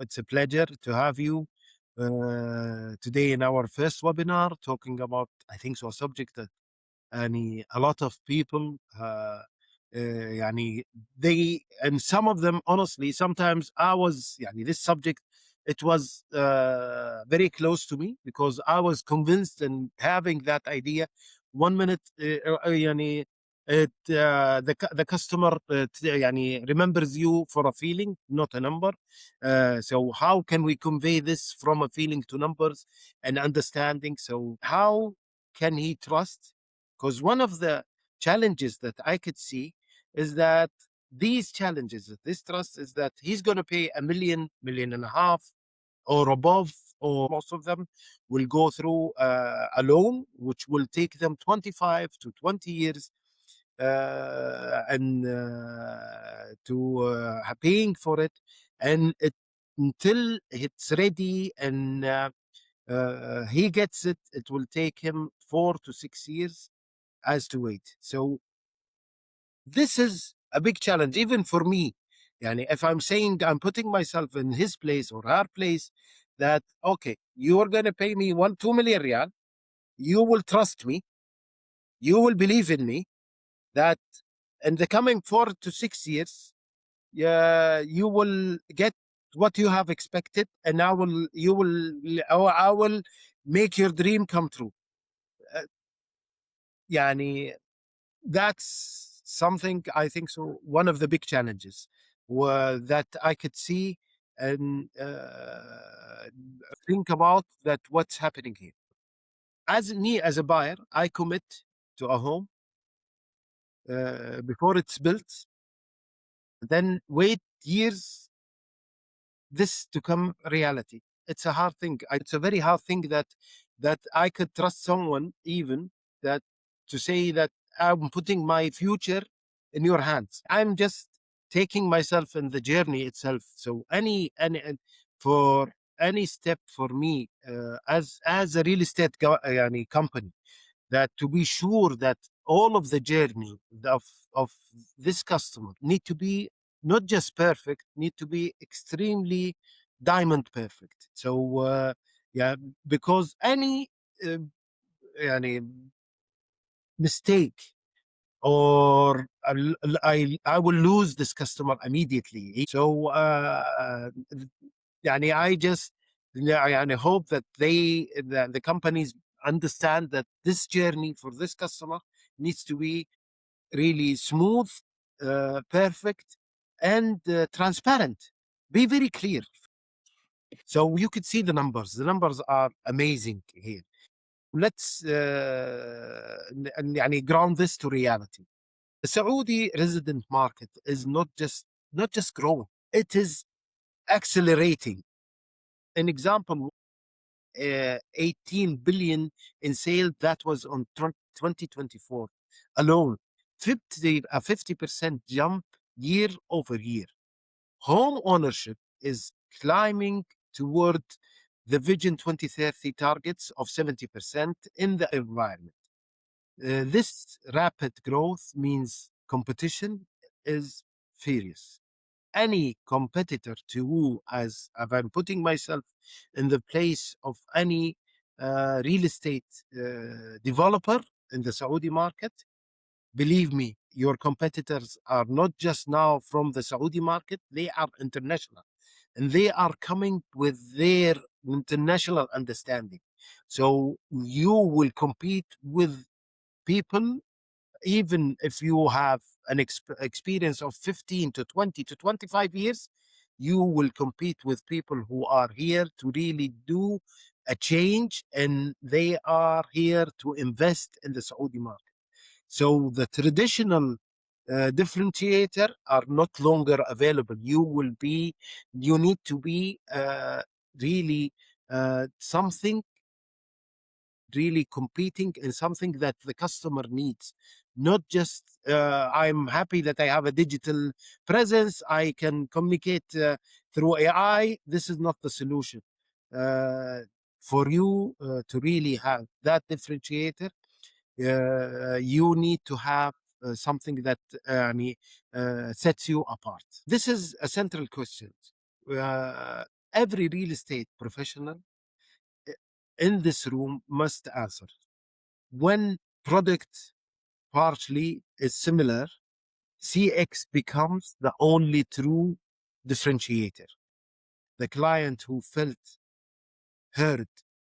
it's a pleasure to have you today in our first webinar talking about, I think, so a subject that a lot of people يعني they, and some of them honestly sometimes I was this subject, it was very close to me because I was convinced and having that idea. 1 minute the customer remembers you for a feeling, not a number. So how can we convey this from a feeling to numbers and understanding? So how can he trust? Because one of the challenges that I could see is that these challenges, this trust, is that he's going to pay a million, million and a half or above, or most of them will go through a loan, which will take them 25 to 20 years and to paying for it, and until it's ready and he gets it, it will take him 4 to 6 years as to wait. So this is a big challenge even for me. If I'm saying, I'm putting myself in his place or her place, that okay, you are going to pay me 2 million riyal, you will trust me, you will believe in me, that in the coming 4 to 6 years you will get what you have expected, and I will make your dream come true. That's something I think so one of the big challenges that I could see and think about that what's happening here. As me as a buyer, I commit to a home before it's built, then wait years this to come reality. It's a hard thing. It's a very hard thing that I could trust someone even that to say that I'm putting my future in your hands. I'm just taking myself in the journey itself. So any for any step for me as a real estate company, that to be sure that all of the journey of this customer need to be not just perfect, need to be extremely diamond perfect. So because any uh, يعني mistake or I will lose this customer immediately. So I just hope that the companies understand that this journey for this customer needs to be really smooth, perfect, and transparent. Be very clear. So you could see the numbers. The numbers are amazing here. Let's ground this to reality. The Saudi resident market is not just growing; it is accelerating. An example: 18 billion in sales that was on 2024 alone, a 50% jump year over year. Home ownership is climbing toward the Vision 2030 targets of 70% in the environment. This rapid growth means competition is furious. Any competitor to who, as if I'm putting myself in the place of any real estate developer in the Saudi market, believe me, your competitors are not just now from the Saudi market, they are international. And they are coming with their international understanding. So you will compete with people, even if you have an experience of 15 to 20 to 25 years, you will compete with people who are here to really do a change, and they are here to invest in the Saudi market. So the traditional differentiator are not longer available. You need to be really something really competing in something that the customer needs, not just I'm happy that I have a digital presence, I can communicate through AI. This is not the solution. For you to really have that differentiator, you need to have something that sets you apart. This is a central question. every real estate professional in this room must answer. When product partially is similar, CX becomes the only true differentiator. The client who felt heard,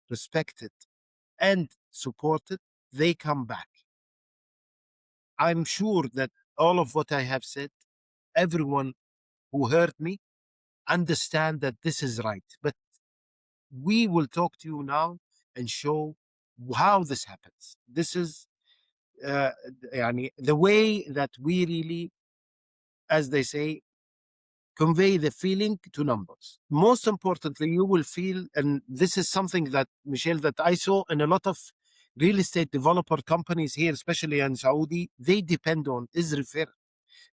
respected, and supported, they come back. I'm sure that all of what I have said, everyone who heard me understand that this is right. But we will talk to you now and show how this happens. This is the way that we really, as they say, convey the feeling to numbers. Most importantly, you will feel, and this is something that, Michel, that I saw in a lot of real estate developer companies here, especially in Saudi, they depend on is referral.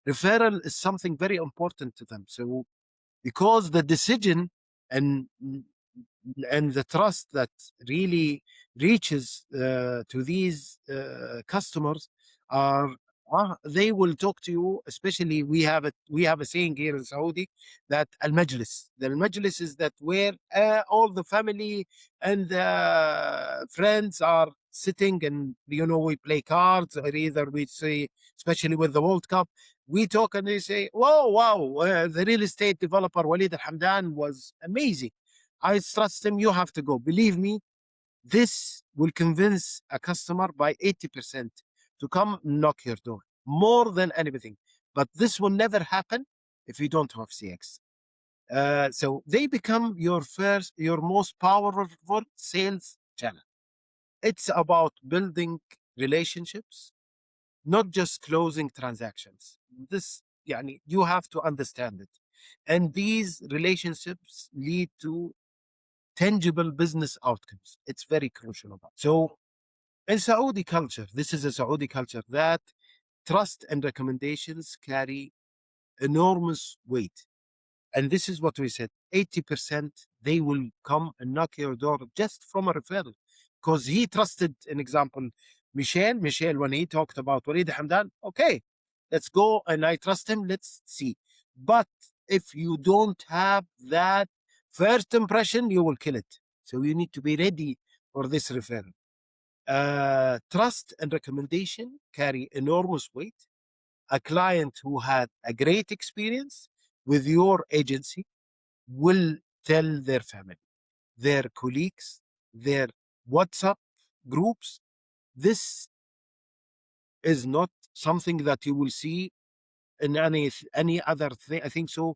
Referral is something very important to them. So because the decision and the trust that really reaches to these customers are they will talk to you. Especially we have a saying here in Saudi that al-majlis. The majlis is that where all the family and friends are sitting, and we play cards, or either we say, especially with the World Cup, we talk and they say, "Whoa, wow, the real estate developer Waleed AlHamdan was amazing. I trust him. You have to go." Believe me, this will convince a customer by 80% to come knock your door more than anything. But this will never happen if you don't have CX. So they become your most powerful sales channel. It's about building relationships, not just closing transactions. This, you have to understand it. And these relationships lead to tangible business outcomes. It's very crucial about. So in Saudi culture, this is a Saudi culture that trust and recommendations carry enormous weight. And this is what we said, 80% they will come and knock your door just from a referral. Because he trusted, an example, Michel, when he talked about Waleed AlHamdan, okay, let's go, and I trust him, let's see. But if you don't have that first impression, you will kill it. So you need to be ready for this referral. Trust and recommendation carry enormous weight. A client who had a great experience with your agency will tell their family, their colleagues, their WhatsApp groups. This is not something that you will see in any other thing. I think so.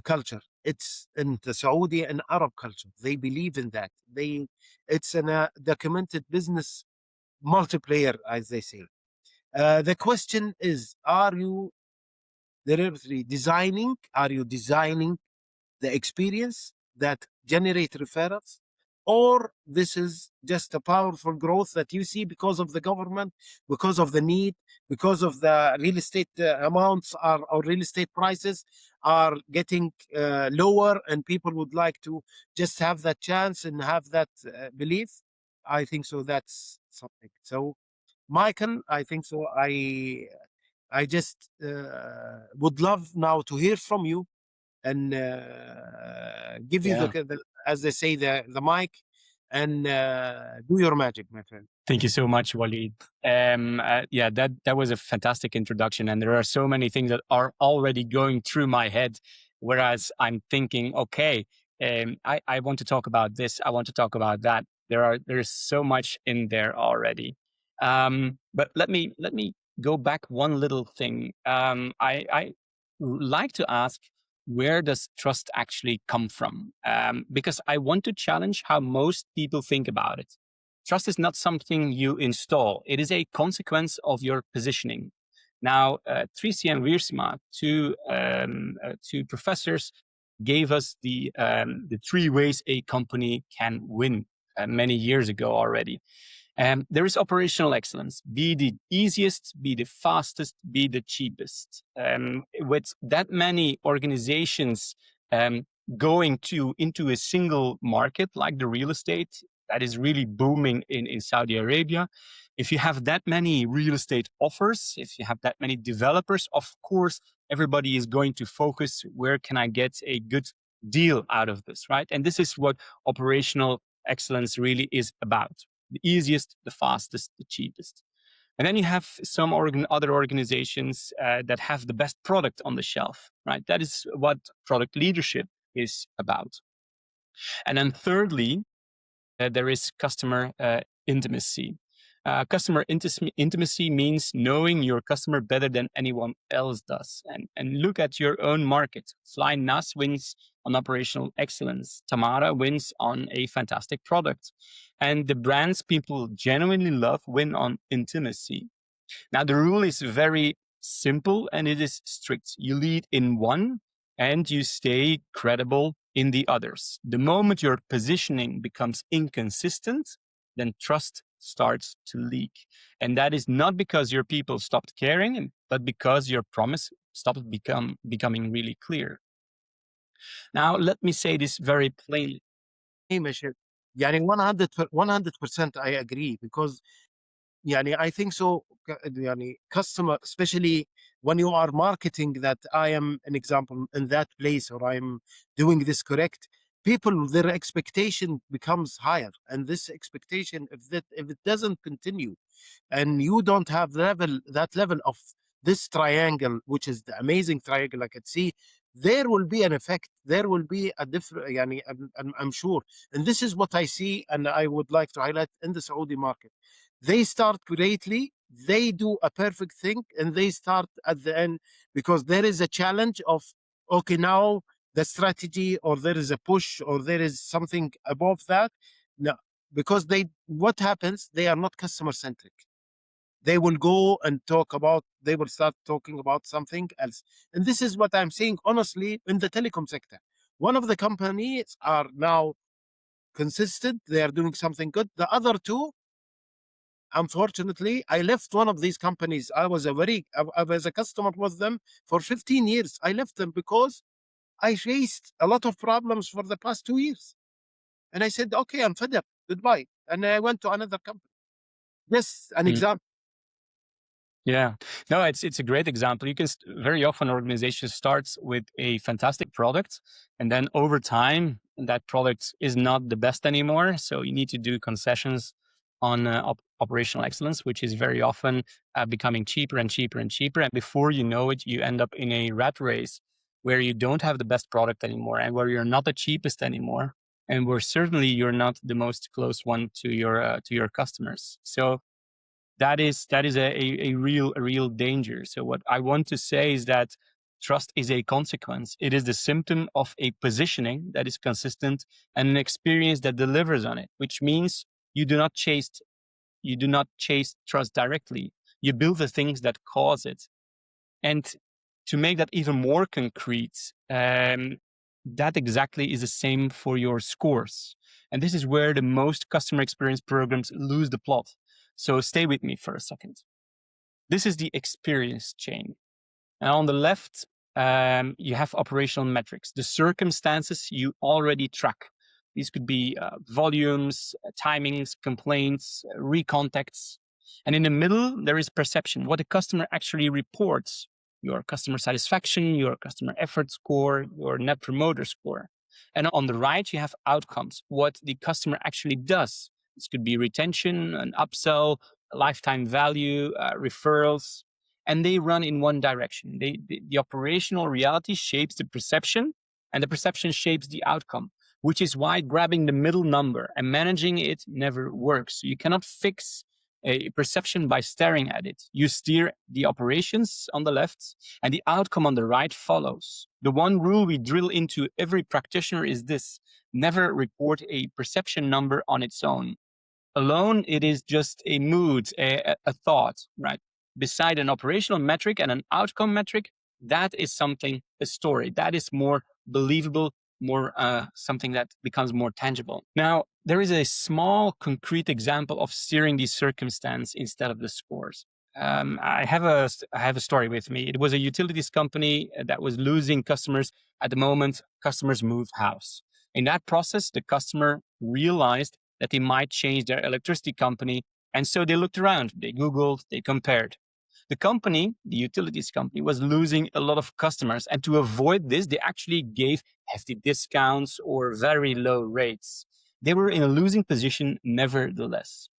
Culture. It's in the Saudi and Arab culture. They believe in that. It's a documented business multiplayer, as they say. The question is, are you deliberately designing? Are you designing the experience that generate referrals, or this is just a powerful growth that you see because of the government, because of the need, because of the real estate amounts or real estate prices are getting lower, and people would like to just have that chance and have that belief? I think so. That's something. So, Michael, I think so. I just would love now to hear from you and give you Yeah. the, as they say, the mic, and do your magic, my friend. Thank you so much, Waleed. Yeah, that was a fantastic introduction, and there are so many things that are already going through my head, whereas I'm thinking, okay, I want to talk about this, I want to talk about that. There's so much in there already. But let me go back one little thing. I like to ask, where does trust actually come from? Because I want to challenge how most people think about it. Trust is not something you install. It is a consequence of your positioning. Now, Tracy and Wiersma, two professors, gave us the 3 ways a company can win many years ago already. There is operational excellence. Be the easiest, be the fastest, be the cheapest. With that many organizations going into a single market like the real estate, that is really booming in Saudi Arabia. If you have that many real estate offers, if you have that many developers, of course, everybody is going to focus, where can I get a good deal out of this, right? And this is what operational excellence really is about. The easiest, the fastest, the cheapest. And then you have some other organizations that have the best product on the shelf, right? That is what product leadership is about. And then thirdly, there is customer intimacy. Customer intimacy means knowing your customer better than anyone else does. And look at your own market. Fly Nas wins on operational excellence. Tamara wins on a fantastic product. And the brands people genuinely love win on intimacy. Now, the rule is very simple and it is strict. You lead in one and you stay credible in the others. The moment your positioning becomes inconsistent, then trust starts to leak. And that is not because your people stopped caring, but because your promise stopped becoming really clear. Now, let me say this very plainly. Hey, Michel. يعني 100% I agree, because يعني I think so. يعني customer, especially when you are marketing that I am an example in that place or I'm doing this correct, people, their expectation becomes higher, and this expectation, if it doesn't continue, and you don't have that level of this triangle, which is the amazing triangle I could see, there will be an effect. There will be a different. يعني I'm sure, and this is what I see, and I would like to highlight in the Saudi market. They start greatly, they do a perfect thing, and they start at the end, because there is a challenge of, okay, now the strategy, or there is a push, or there is something above that. No, because what happens, they are not customer centric. They will go and they will start talking about something else. And this is what I'm saying, honestly, in the telecom sector. One of the companies are now consistent. They are doing something good. The other two, unfortunately, I left one of these companies. I was a customer with them for 15 years. I left them because I faced a lot of problems for the past 2 years. And I said, okay, I'm fed up. Goodbye. And I went to another company. Just an example. Yeah, no, it's a great example. You can very often organization starts with a fantastic product, and then over time that product is not the best anymore. So you need to do concessions on operational excellence, which is very often becoming cheaper and cheaper and cheaper. And before you know it, you end up in a rat race where you don't have the best product anymore, and where you're not the cheapest anymore, and where certainly you're not the most close one to your customers. So that is a real danger. So what I want to say is that trust is a consequence. It is the symptom of a positioning that is consistent and an experience that delivers on it, which means you do not chase trust directly. You build the things that cause it. And to make that even more concrete, that exactly is the same for your scores. And this is where the most customer experience programs lose the plot. So stay with me for a second. This is the experience chain. And on the left, you have operational metrics, the circumstances you already track. These could be volumes, timings, complaints, recontacts. And in the middle, there is perception, what the customer actually reports, your customer satisfaction, your customer effort score, your net promoter score. And on the right, you have outcomes, what the customer actually does. This could be retention, an upsell, lifetime value, referrals, and they run in one direction. The operational reality shapes the perception, and the perception shapes the outcome, which is why grabbing the middle number and managing it never works. You cannot fix a perception by staring at it. You steer the operations on the left, and the outcome on the right follows. The one rule we drill into every practitioner is this: never report a perception number on its own. Alone, it is just a mood, a thought, right? Beside an operational metric and an outcome metric, that is something, a story. That is more believable, more something that becomes more tangible. Now, there is a small, concrete example of steering the circumstance instead of the scores. I have a story with me. It was a utilities company that was losing customers at the moment. Customers moved house. In that process, the customer realized that they might change their electricity company. And so they looked around, they Googled, they compared. the company, the utilities company, was losing a lot of customers. And to avoid this, they actually gave hefty discounts or very low rates. They were in a losing position nevertheless.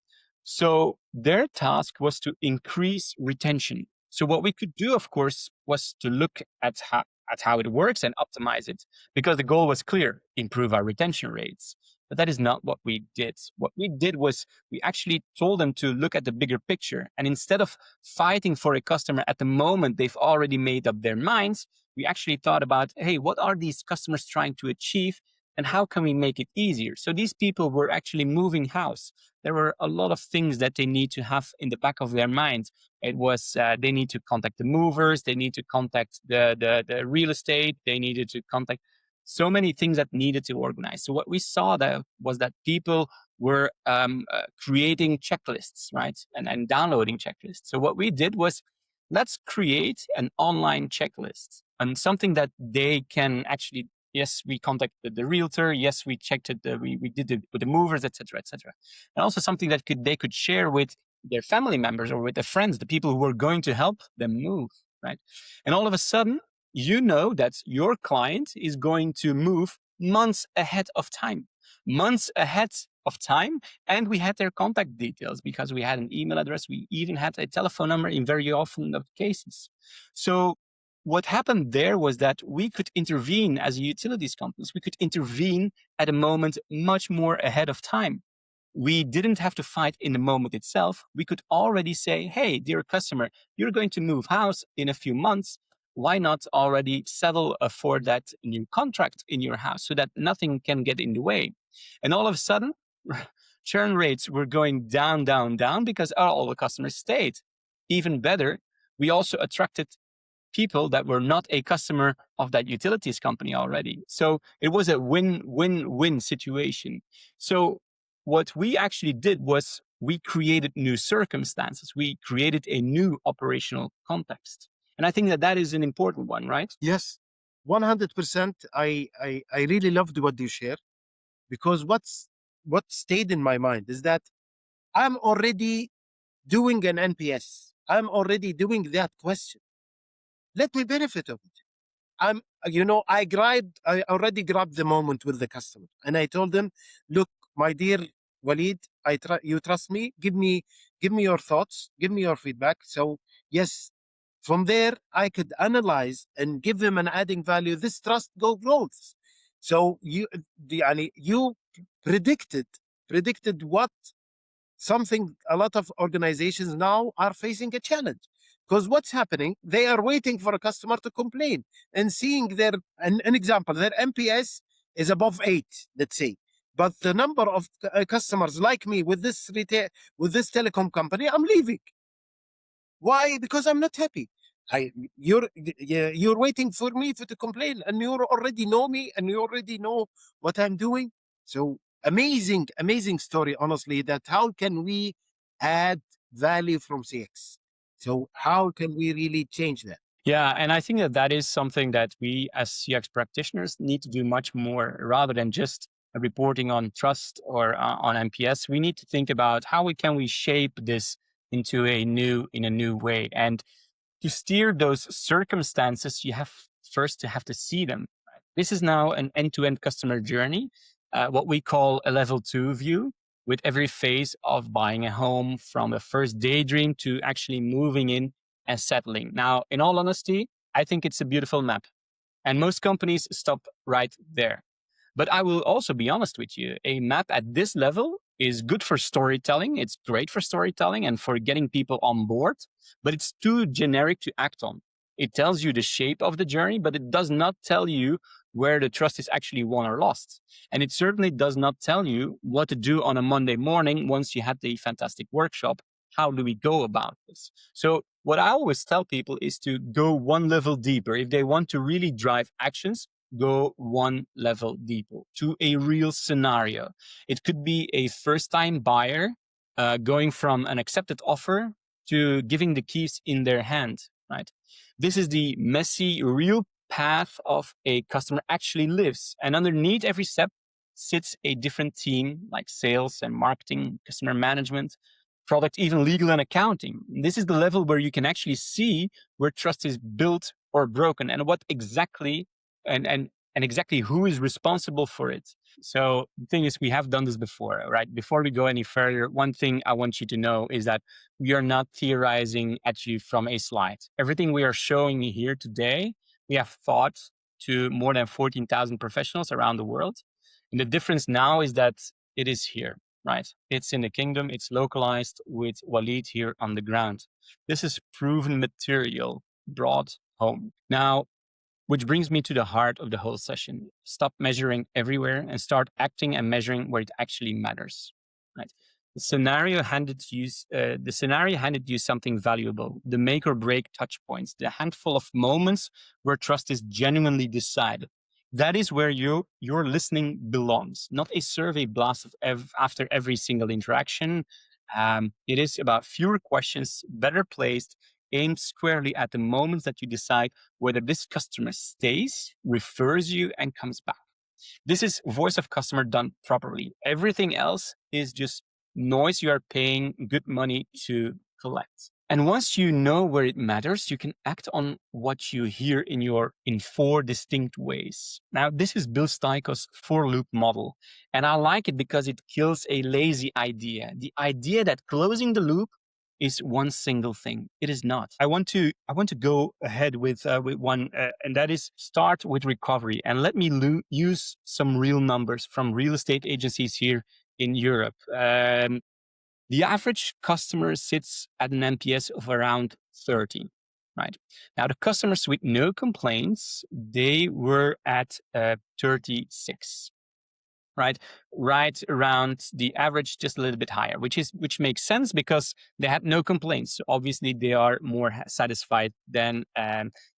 So their task was to increase retention. So what we could do, of course, was to look at how it works and optimize it, because the goal was clear: improve our retention rates. But that is not what we did. What we did was we actually told them to look at the bigger picture. And instead of fighting for a customer at the moment they've already made up their minds, we actually thought about, hey, what are these customers trying to achieve? And how can we make it easier? So these people were actually moving house. There were a lot of things that they need to have in the back of their mind. It was they need to contact the movers, they need to contact the real estate, they needed to contact so many things that needed to organize. So what we saw there was that people were creating checklists, right? And downloading checklists. So what we did was, let's create an online checklist and something that they can actually, yes, we contacted the realtor. Yes, we checked it. We did it with the movers, etc., etc. And also something that they could share with their family members or with their friends, the people who were going to help them move, right? And all of a sudden, you know that your client is going to move months ahead of time. And we had their contact details because we had an email address. We even had a telephone number in very often of cases. So what happened there was that we could intervene as utilities companies. We could intervene at a moment much more ahead of time. We didn't have to fight in the moment itself. We could already say, hey, dear customer, you're going to move house in a few months. Why not already settle for that new contract in your house so that nothing can get in the way? And all of a sudden, churn rates were going down, down, down because all the customers stayed. Even better, we also attracted people that were not a customer of that utilities company already. So it was a win-win-win situation. So what we actually did was we created new circumstances. We created a new operational context. And I think that is an important one, right? Yes, 100%. I really loved what you shared, because what stayed in my mind is that I'm already doing an NPS. I'm already doing that question. Let me benefit of it. I already grabbed the moment with the customer, and I told them, look, my dear Waleed, you trust me. Give me your thoughts. Give me your feedback. So yes, from there I could analyze and give them an adding value. This trust grows. So you predicted what something a lot of organizations now are facing a challenge. Because what's happening, they are waiting for a customer to complain and seeing an example, their NPS is above 8, let's say. But the number of customers like me with this telecom company, I'm leaving. Why? Because I'm not happy. You're waiting for me to complain, and you already know me, and you already know what I'm doing. So amazing story, honestly, that how can we add value from CX? So how can we really change that? Yeah, and I think that is something that we as CX practitioners need to do much more, rather than just reporting on trust or on NPS. We need to think about how can we shape this into a new way. And to steer those circumstances, you have first to have to see them. Right? This is now an end-to-end customer journey, what we call a level 2 view, with every phase of buying a home, from the first daydream to actually moving in and settling. Now, in all honesty, I think it's a beautiful map, and most companies stop right there. But I will also be honest with you, a map at this level is good for storytelling. It's great for storytelling and for getting people on board, but it's too generic to act on. It tells you the shape of the journey, but it does not tell you where the trust is actually won or lost. And it certainly does not tell you what to do on a Monday morning once you had the fantastic workshop. How do we go about this? So what I always tell people is to go one level deeper. If they want to really drive actions, go one level deeper to a real scenario. It could be a first-time buyer going from an accepted offer to giving the keys in their hand, right? This is the messy, real path of a customer actually lives. And underneath every step sits a different team, like sales and marketing, customer management, product, even legal and accounting. This is the level where you can actually see where trust is built or broken, and what exactly and exactly who is responsible for it. So the thing is, we have done this before, right? Before we go any further, one thing I want you to know is that we are not theorizing at you from a slide. Everything we are showing you here today, we have thought to more than 14,000 professionals around the world. And the difference now is that it is here, right? It's in the kingdom, it's localized with Waleed here on the ground. This is proven material brought home. Now, which brings me to the heart of the whole session. Stop measuring everywhere and start acting and measuring where it actually matters, right? The scenario handed you something valuable, the make or break touch points, the handful of moments where trust is genuinely decided. That is where your listening belongs, not a survey blast after every single interaction. It is about fewer questions, better placed, aimed squarely at the moments that you decide whether this customer stays, refers you, and comes back. This is voice of customer done properly. Everything else is just noise you are paying good money to collect. And once you know where it matters, you can act on what you hear in 4 distinct ways. Now, this is Bill Steiker's 4-loop model. And I like it because it kills a lazy idea. The idea that closing the loop is one single thing. It is not. I want to go ahead with one, and that is start with recovery. And let me use some real numbers from real estate agencies here in Europe. The average customer sits at an NPS of around 30, right? Now, the customers with no complaints, they were at 36. Right around the average, just a little bit higher, which makes sense because they had no complaints. So obviously, they are more satisfied than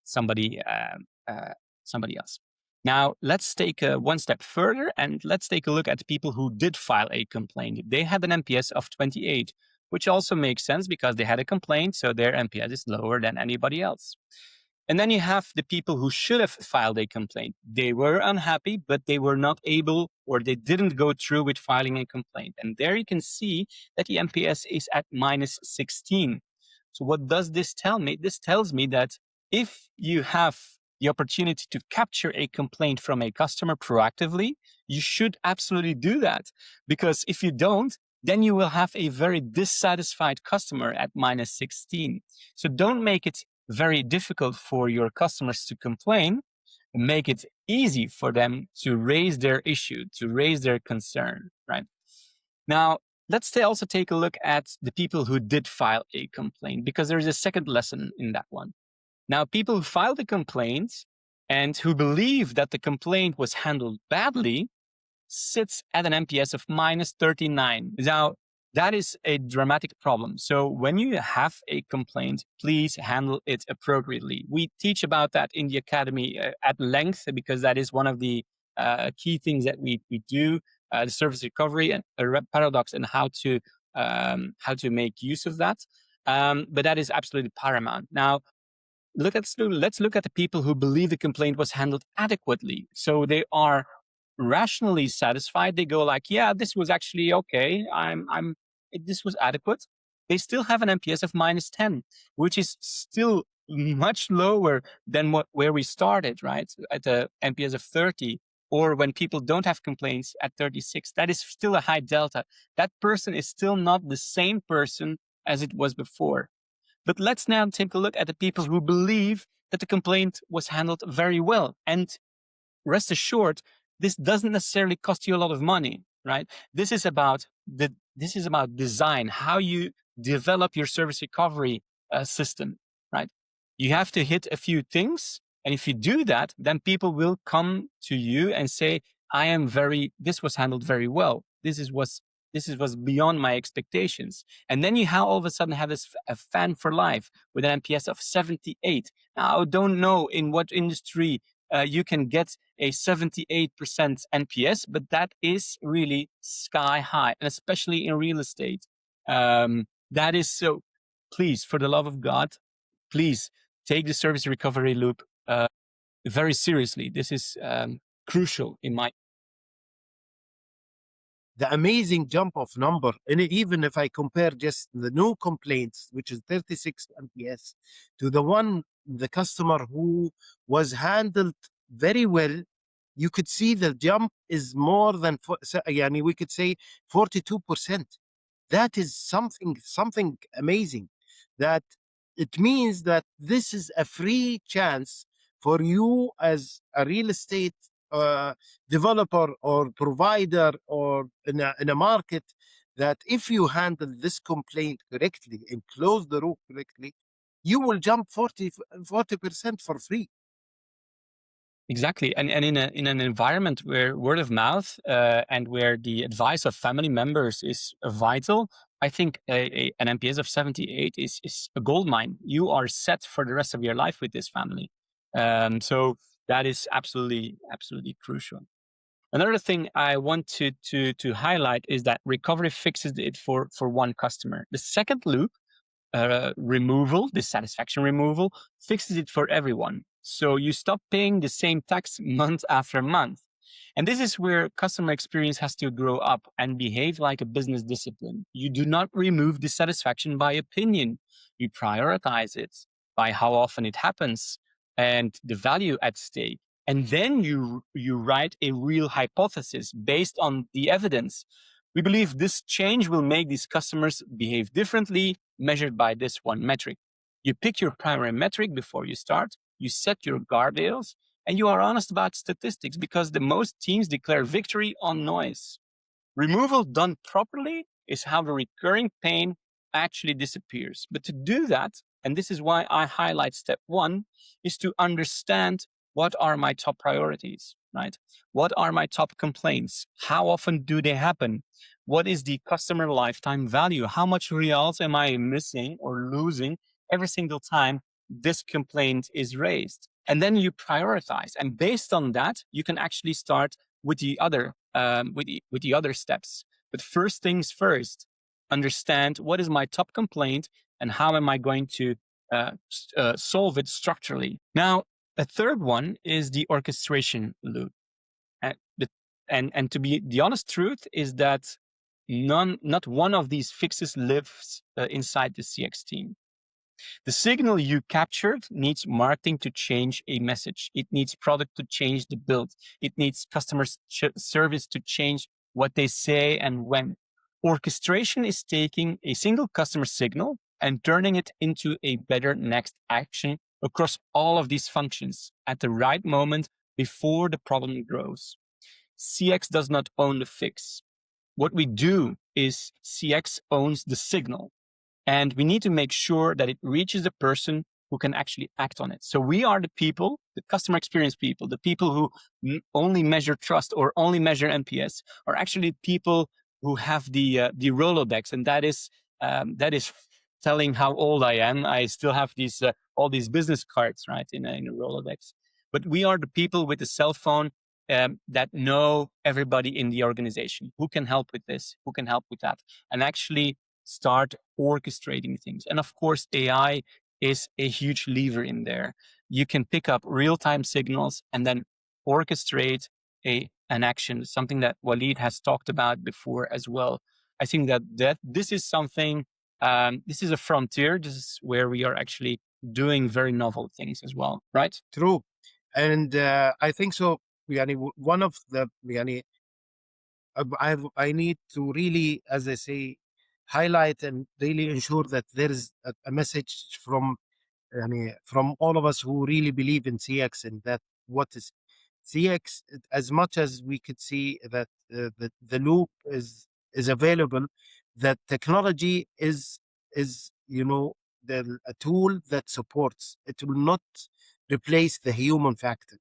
somebody else. Now, let's take one step further and let's take a look at the people who did file a complaint. They had an NPS of 28, which also makes sense because they had a complaint, so their NPS is lower than anybody else. And then you have the people who should have filed a complaint. They were unhappy, but they were not able, or they didn't go through with filing a complaint. And there you can see that the NPS is at minus 16. So what does this tell me? This tells me that if you have the opportunity to capture a complaint from a customer proactively, you should absolutely do that. Because if you don't, then you will have a very dissatisfied customer at minus 16. So don't make it very difficult for your customers to complain. Make it easy for them to raise their issue, to raise their concern, right? Now, let's also take a look at the people who did file a complaint, because there is a second lesson in that one. Now, people who filed a complaint and who believe that the complaint was handled badly sits at an NPS of minus 39. Now, that is a dramatic problem. So when you have a complaint, please handle it appropriately. We teach about that in the Academy at length, because that is one of the key things that we do, the service recovery and paradox, and how to make use of that. But that is absolutely paramount. Now, let's look at the people who believe the complaint was handled adequately. So they are rationally satisfied. They go like, yeah, this was actually okay. This was adequate. They still have an NPS of minus 10, which is still much lower than where we started, right? At the NPS of 30, or when people don't have complaints at 36. That is still a high delta. That person is still not the same person as it was before. But let's now take a look at the people who believe that the complaint was handled very well. And rest assured, this doesn't necessarily cost you a lot of money, right? This is about design, how you develop your service recovery system, right? You have to hit a few things. And if you do that, then people will come to you and say, this was handled very well. This was beyond my expectations. And then you all of a sudden have a fan for life with an NPS of 78. Now, I don't know in what industry you can get a 78% NPS, but that is really sky high, and especially in real estate. That is so. Please, for the love of God, please take the service recovery loop very seriously. This is crucial in my. the amazing jump of number. And even if I compare just the new complaints, which is 36 MPS, to the customer who was handled very well, you could see the jump is more than, we could say 42%. That is something amazing. That it means that this is a free chance for you as a real estate developer or provider or in a market, that if you handle this complaint correctly and close the loop correctly, you will jump 40% for free. Exactly. And in an environment where word of mouth and where the advice of family members is vital, I think an NPS of 78 is a gold mine. You are set for the rest of your life with this family. So that is absolutely crucial. Another thing I want to highlight is that recovery fixes it for one customer. The second loop, removal, dissatisfaction removal, fixes it for everyone. So you stop paying the same tax month after month. And this is where customer experience has to grow up and behave like a business discipline. You do not remove dissatisfaction by opinion. You prioritize it by how often it happens and the value at stake. And then you write a real hypothesis based on the evidence. We believe this change will make these customers behave differently, measured by this one metric. You pick your primary metric before you start, you set your guardrails, and you are honest about statistics, because the most teams declare victory on noise. Removal done properly is how the recurring pain actually disappears. But to do that, and this is why I highlight step one, is to understand what are my top priorities, right? What are my top complaints? How often do they happen? What is the customer lifetime value? How much reals am I missing or losing every single time this complaint is raised? And then you prioritize. And based on that, you can actually start with the other with the other steps. But first things first, understand what is my top complaint and how am I going to solve it structurally. Now, a third one is the orchestration loop. And to be the honest truth is that not one of these fixes lives inside the CX team. The signal you captured needs marketing to change a message. It needs product to change the build. It needs customer service to change what they say and when. Orchestration is taking a single customer signal and turning it into a better next action across all of these functions at the right moment before the problem grows. CX does not own the fix. What we do is CX owns the signal. And we need to make sure that it reaches the person who can actually act on it. So we are the people, the customer experience people, the people who only measure trust or only measure NPS, are actually people who have the Rolodex, and that is telling how old I am. I still have these all these business cards, right, in a Rolodex. But we are the people with the cell phone that know everybody in the organization. Who can help with this? Who can help with that? And actually start orchestrating things. And of course, AI is a huge lever in there. You can pick up real-time signals and then orchestrate an action, something that Waleed has talked about before as well. I think that this is something, this is a frontier. This is where we are actually doing very novel things as well, right? True. And I think so. One of the, I need to really, as I say, highlight and really ensure that there is a message from all of us who really believe in CX, and that what is CX, as much as we could see that the loop is available, that technology is a tool that supports. It will not replace the human factor.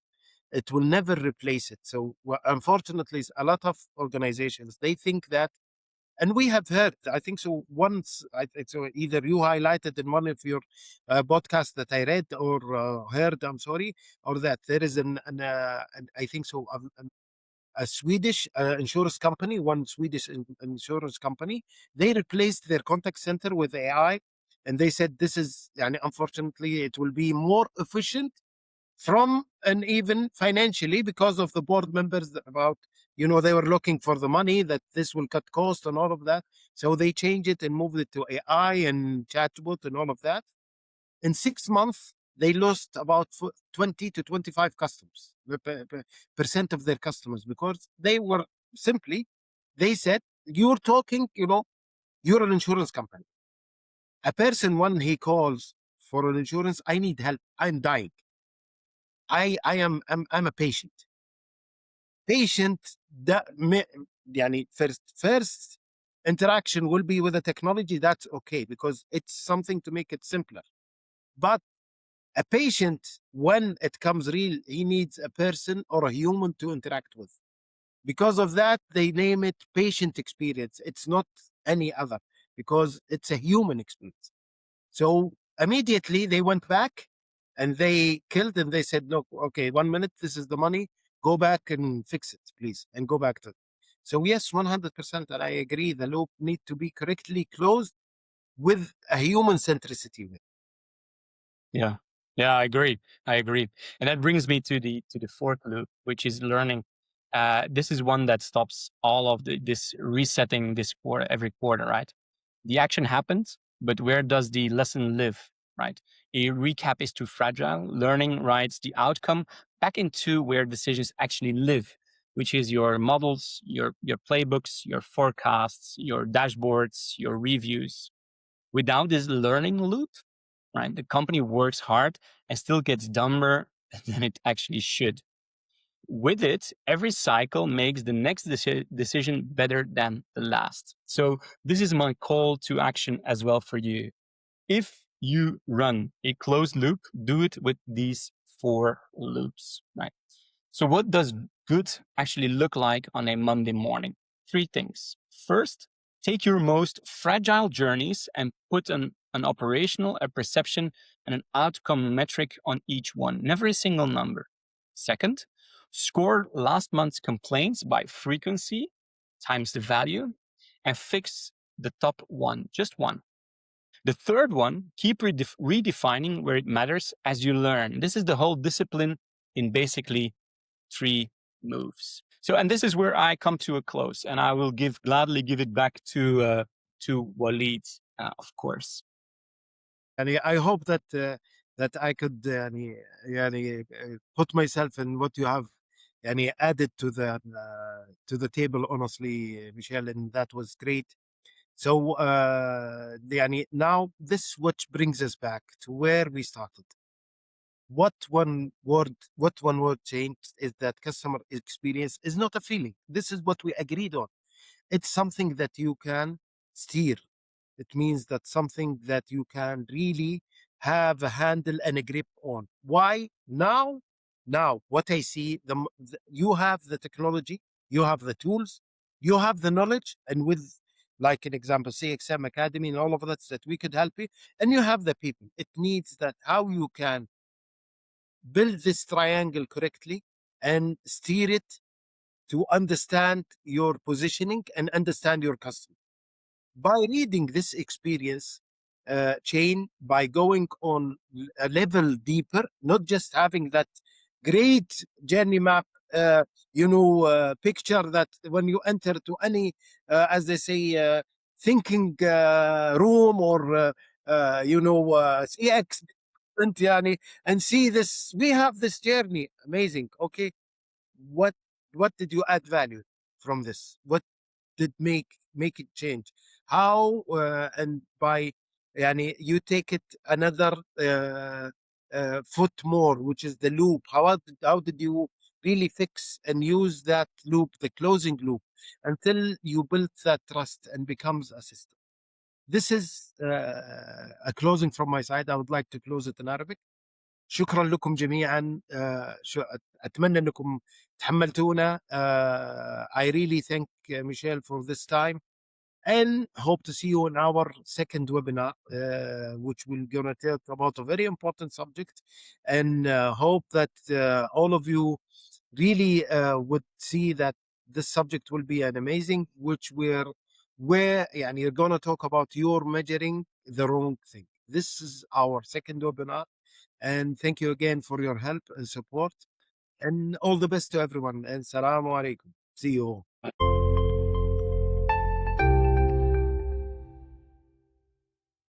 It will never replace it. So unfortunately, a lot of organizations, they think that, and we have heard, I think so once, so either you highlighted in one of your podcasts that I read or heard, I'm sorry, or that there is I think so, a Swedish insurance company, one Swedish insurance company, they replaced their contact center with AI. And they said this is, unfortunately, it will be more efficient from, and even financially, because of the board members about they were looking for the money that this will cut cost and all of that. So they changed it and moved it to AI and chatbot and all of that. In 6 months, they lost about 20 to 25 customers, percent of their customers, because they were they said, you're talking, you're an insurance company. A person, when he calls for an insurance, I need help, I'm dying. I'm a patient. Patient, first interaction will be with the technology. That's okay, because it's something to make it simpler. But a patient, when it comes real, he needs a person or a human to interact with. Because of that, they name it patient experience. It's not any other, because it's a human experience. So immediately they went back and they killed, and they said, look, okay, 1 minute, this is the money. Go back and fix it, please, and go back to it. So yes, 100%, and I agree, the loop need to be correctly closed with a human centricity. Yeah. Yeah, I agree. And that brings me to the fourth loop, which is learning. This is one that stops all of this resetting this quarter, every quarter, right? The action happens, but where does the lesson live, right? A recap is too fragile. Learning writes the outcome back into where decisions actually live, which is your models, your playbooks, your forecasts, your dashboards, your reviews. Without this learning loop, right, the company works hard and still gets dumber than it actually should. With it, every cycle makes the next decision better than the last. So this is my call to action as well for you. If you run a closed loop, do it with these 4 loops, right? So what does good actually look like on a Monday morning? 3 things. First, take your most fragile journeys and put an operational, a perception, and an outcome metric on each one, never a single number. Second, score last month's complaints by frequency times the value and fix the top one, just one. The third one, keep redefining where it matters as you learn. This is the whole discipline in basically 3 moves. So, and this is where I come to a close, and I will gladly give it back to Waleed, of course. And I hope that I could put myself in what you have added to the table, honestly, Michel, and that was great. So now this, which brings us back to where we started. What one word changed is that customer experience is not a feeling. This is what we agreed on. It's something that you can steer. It means that something that you can really have a handle and a grip on. Why? Now, what I see, you have the technology, you have the tools, you have the knowledge, and with, like an example, CXM Academy and all of that we could help you, and you have the people. It needs that how you can build this triangle correctly and steer it to understand your positioning and understand your customer. By reading this experience chain, by going on a level deeper, not just having that great journey map, picture that when you enter to any, as they say, thinking room or, CX, and see this, we have this journey, amazing. Okay, what did you add value from this? What did make it change? How and by you take it another foot more, which is the loop. How did you really fix and use that loop, the closing loop, until you build that trust and becomes a system? This is a closing from my side. I would like to close it in Arabic. شكرا لكم جميعا. أتمنى أنكم تحملتونا. I really thank Michel for this time, and hope to see you in our second webinar, which we're going to talk about a very important subject, and hope that all of you really would see that this subject will be an amazing, which where you're going to talk about you're measuring the wrong thing. This is our second webinar, and thank you again for your help and support, and all the best to everyone, and salamu alaikum. See you all.